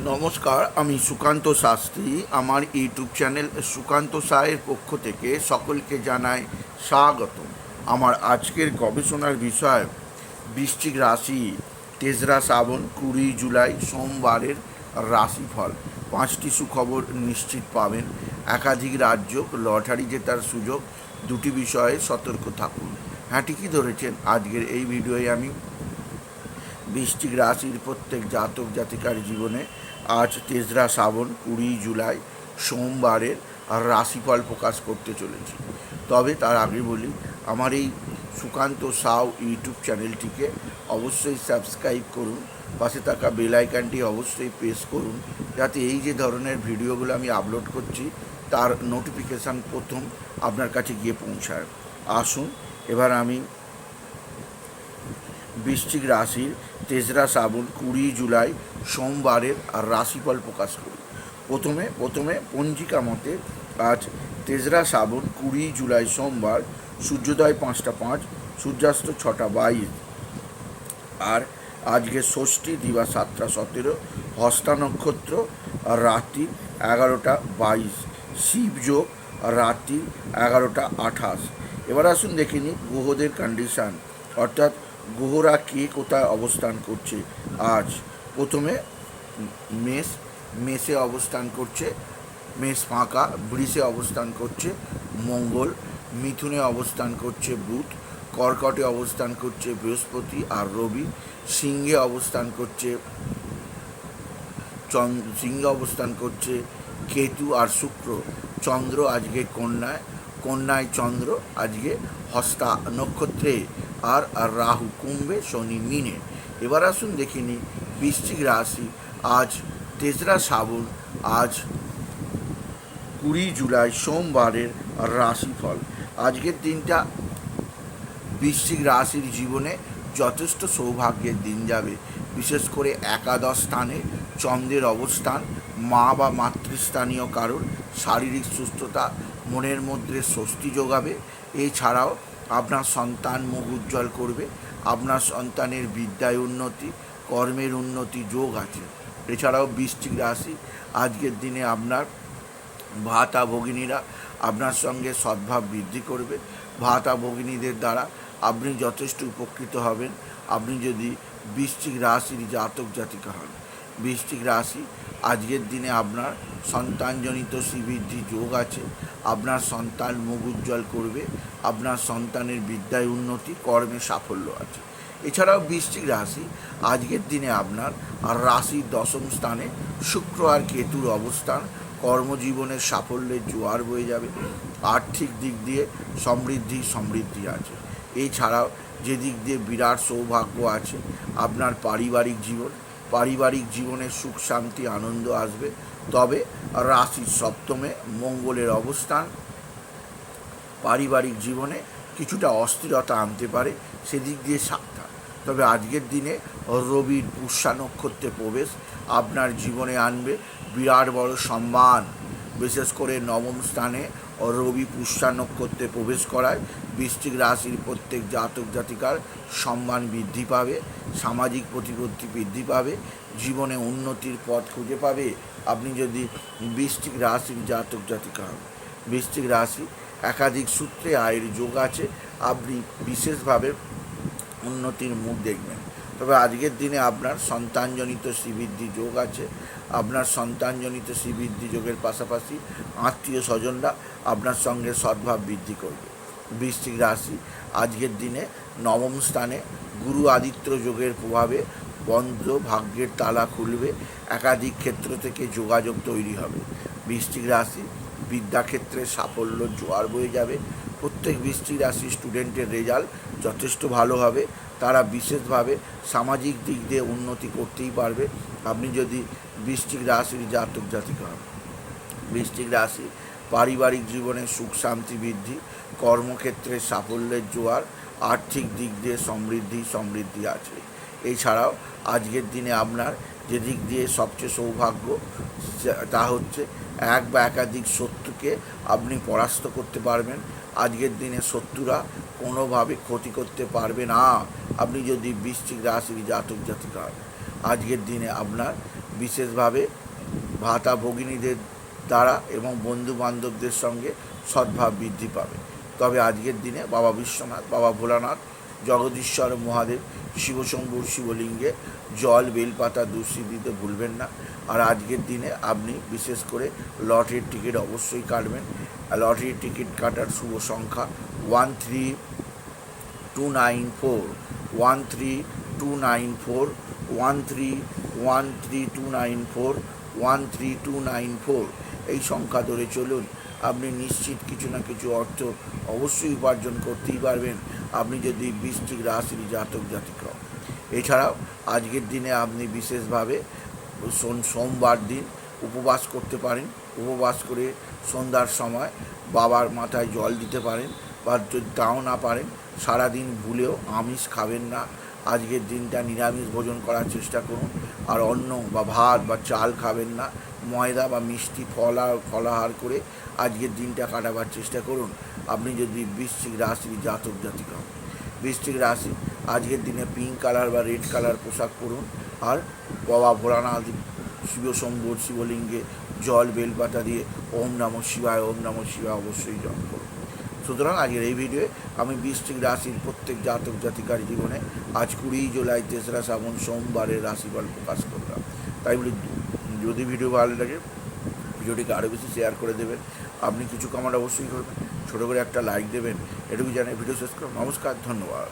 নমস্কার, আমি সুকান্ত শাস্ত্রী। আমার ইউটিউব চ্যানেল সুকান্ত সায়ের পক্ষ থেকে সকলকে জানাই স্বাগত। আমার আজকের গবেষণার বিষয় বৃশ্চিক রাশি, 3রা শ্রাবণ 20 জুলাই সোমবারের রাশিফল। 5টি সুখবর নিশ্চিত পাবেন, একাধিক রাজ্য, লটারি জেতার সুযোগ, 2টি বিষয়ে সতর্ক থাকুন। হ্যাঁ, ঠিকই ধরেছেন। আজকের এই ভিডিওয়ে আমি বৃশ্চিক রাশির প্রত্যেক জাতক জাতিকার জীবনে আজ 3রা শ্রাবণ 20 জুলাই সোমবারের রাশিফল প্রকাশ করতে চলেছি। তবে তার আগে বলি, আমার এই সুকান্ত সাউ ইউটিউব চ্যানেলটিকে অবশ্যই সাবস্ক্রাইব করুন, পাশে থাকা বেল আইকনটি অবশ্যই প্রেস করুন, যাতে এই যে ধরনের ভিডিওগুলো আমি আপলোড করছি তার নোটিফিকেশান প্রথম আপনার কাছে গিয়ে পৌঁছায়। আসুন এবার আমি বৃশ্চিক রাশির 3রা শ্রাবণ 20 জুলাই সোমবারের রাশিফল প্রকাশ করি। প্রথমে পঞ্জিকা মতে আজ 3রা শ্রাবণ 20 জুলাই সোমবার, সূর্যোদয় 5টা 5, সূর্যাস্ত 6টা 22, আর আজকে ষষ্ঠী দিবা 7টা 17, হস্তা নক্ষত্র রাত্রি 11টা 22, শিবযোগ রাত্রি 11টা 28। এবার আসুন দেখে নিই গ্রহদের কন্ডিশান, অর্থাৎ গ্রহরা কে কোথায় অবস্থান করছে। আজ প্রথমে মেষে অবস্থান করছে, মেষ ফাঁকা। বৃষে অবস্থান করছে মঙ্গল, মিথুনে অবস্থান করছে বুধ, কর্কটে অবস্থান করছে বৃহস্পতি আর রবি, সিংহে অবস্থান করছে কেতু আর শুক্র। চন্দ্র আজকে কন্যায় চন্দ্র আজকে হস্তা নক্ষত্রে, আর রাহু কুম্ভে, শনি মিনে। এবার আসুন দেখে নিই বৃশ্চিক রাশি আজ 3রা শ্রাবণ, আজ 20 জুলাই সোমবারের রাশিফল। আজকের দিনটা বৃশ্চিক রাশির জীবনে যথেষ্ট সৌভাগ্যের দিন যাবে। বিশেষ করে একাদশ স্থানে চন্দ্রের অবস্থান মা বা মাতৃস্থানীয় কারোর শারীরিক সুস্থতা, মনের মধ্যে স্বস্তি যোগাবে। এছাড়াও আপনার সন্তান মুখ উজ্জ্বল করবে, আপনার সন্তানের বিদ্যায় উন্নতি, কর্মের উন্নতি যোগ আছে। এছাড়াও বৃশ্চিক রাশি আজকের দিনে আপনার ভাতা ভগিনীরা আপনার সঙ্গে সদ্ভাব বৃদ্ধি করবে। ভাতা ভগিনীদের দ্বারা আপনি যথেষ্ট উপকৃত হবেন, আপনি যদি বৃশ্চিক রাশির জাতক জাতিকা হন। বৃশ্চিক রাশি আজকের দিনে আপনার সন্তানজনিত শ্রীবৃদ্ধি যোগ আছে, আপনার সন্তান মুখ উজ্জ্বল করবে, আপনার সন্তানের বিদ্যায় উন্নতি, কর্মে সাফল্য আছে। এছাড়াও বৃশ্চিক রাশি আজকের দিনে আপনার রাশির 10ম স্থানে শুক্র আর কেতুর অবস্থান কর্মজীবনের সাফল্যের জোয়ার বয়ে যাবে। আর্থিক দিক দিয়ে সমৃদ্ধি আছে। এছাড়াও যে দিক দিয়ে বিরাট সৌভাগ্য আছে, আপনার পারিবারিক জীবনে সুখ শান্তি আনন্দ আসবে। তবে রাশির 7মে মঙ্গলের অবস্থান পারিবারিক জীবনে কিছুটা অস্থিরতা আনতে পারে, সেদিক দিয়ে সাবধান। তবে আজকের দিনে রবির পুষ্যা নক্ষত্রে প্রবেশ আপনার জীবনে আনবে বিরাট বড় সম্মান। বিশেষ করে 9ম স্থানে রবি পুষ্যা নক্ষত্রে প্রবেশ করায় বৃশ্চিক রাশির প্রত্যেক জাতক জাতিকার সম্মান বৃদ্ধি পাবে, সামাজিক প্রতিপত্তি বৃদ্ধি পাবে, জীবনে উন্নতির পথ খুঁজে পাবে আপনি যদি বৃশ্চিক রাশির জাতক জাতিকা হন। বৃশ্চিক রাশি একাধিক সূত্রে আয়ের যোগ আছে, আপনি বিশেষভাবে উন্নতির মুখ দেখবেন। তবে আজকের দিনে আপনার সন্তানজনিত শ্রীবৃদ্ধি যোগ আছে, আপনার সন্তানজনিত শ্রীবৃদ্ধি যোগের পাশাপাশি আত্মীয় স্বজনরা আপনার সঙ্গে সদ্ভাব বৃদ্ধি করবে। বৃশ্চিক রাশি আজকের দিনে 9ম স্থানে গুরু আদিত্য যোগের প্রভাবে বন্ধ ভাগ্যের তালা খুলবে, একাধিক ক্ষেত্র থেকে যোগাযোগ তৈরি হবে। বৃশ্চিক রাশি বিদ্যাক্ষেত্রে সাফল্য জোয়ার বয়ে যাবে। প্রত্যেক বৃশ্চিক রাশি স্টুডেন্টের রেজাল্ট যথেষ্ট ভালো হবে, তারা বিশেষভাবে সামাজিক দিক দিয়ে উন্নতি করতেই পারবে আপনি যদি বৃশ্চিক রাশির জাতক জাতিকা হন। বৃশ্চিক রাশি পারিবারিক জীবনে সুখ শান্তি বৃদ্ধি, কর্মক্ষেত্রে সাফল্যের জোয়ার, আর্থিক দিক দিয়ে সমৃদ্ধি আছে। এছাড়াও আজকের দিনে আপনার যে দিক দিয়ে সবচেয়ে সৌভাগ্য তা হচ্ছে এক বা একাধিক শত্রুকে আপনি পরাস্ত করতে পারবেন। আজকের দিনে শত্রুরা কোনোভাবে ক্ষতি করতে পারবে না আপনি যদি বৃশ্চিক রাশির জাতক জাতিকা হন। আজকের দিনে আপনার বিশেষভাবে ভাতা ভগিনীদের দ্বারা এবং বন্ধু বান্ধবদের সঙ্গে সদ্ভাব বৃদ্ধি পাবে। তবে আজকের দিনে বাবা বিশ্বনাথ, বাবা ভোলানাথ, জগদীশ্বর মহাদেব, শিবশম্ভুর শিবলিঙ্গে জল বেলপাতা দুষি দিতে ভুলবেন না। আর আজকের দিনে আপনি বিশেষ করে লটারির টিকিট অবশ্যই কাটবেন। লটারির টিকিট কাটার শুভ সংখ্যা 13294, 13294, 1313294, 13294 এই সংখ্যা ধরে চলুন। আপনি নিশ্চিত কিছু না কিছু অর্থ অবশ্যই উপার্জন করতেই পারবেন, আপনি যদি বৃশ্চিক রাশির জাতক জাতিকা। এছাড়াও আজকের দিনে আপনি বিশেষভাবে সোমবার দিন উপবাস করতে পারেন। উপবাস করে সন্ধ্যার সময় বাবার মাথায় জল দিতে পারেন, বা যদি তাও না পারেন সারাদিন ভুলেও আমিষ খাবেন না। আজকের দিনটা নিরামিষ ভোজন করার চেষ্টা করুন। আর অন্ন বা ভাত বা চাল খাবেন না। ময়দা বা মিষ্টি ফলাহার করে আজকের দিনটা কাটাবার চেষ্টা করুন, আপনি যদি বৃশ্চিক রাশির জাতক জাতিকা হন। বৃশ্চিক রাশি আজকের দিনে পিঙ্ক কালার বা রেড কালার পোশাক পরুন। আর বাবা ভোলানাথ শিবশম্ভুর শিবলিঙ্গে জল বেলপাতা দিয়ে ওম নমঃ শিবায়, ওম নমঃ শিবায় অবশ্যই জপ করুন। সুতরাং আজকের এই ভিডিওয়ে আমি বৃশ্চিক রাশির প্রত্যেক জাতক জাতিকার জীবনে আজ 20 জুলাই 3রা শ্রাবণ সোমবারের রাশিফল প্রকাশ করলাম। তাই বলি, যদি ভিডিও ভালো লাগে ভিডিওটিকে আরও বেশি শেয়ার করে দেবেন। আপনি কিছু কমেন্ট অবশ্যই করবেন, ছোটো করে একটা লাইক দেবেন। এটুকু জানিয়ে ভিডিও শেষ করুন। নমস্কার, ধন্যবাদ।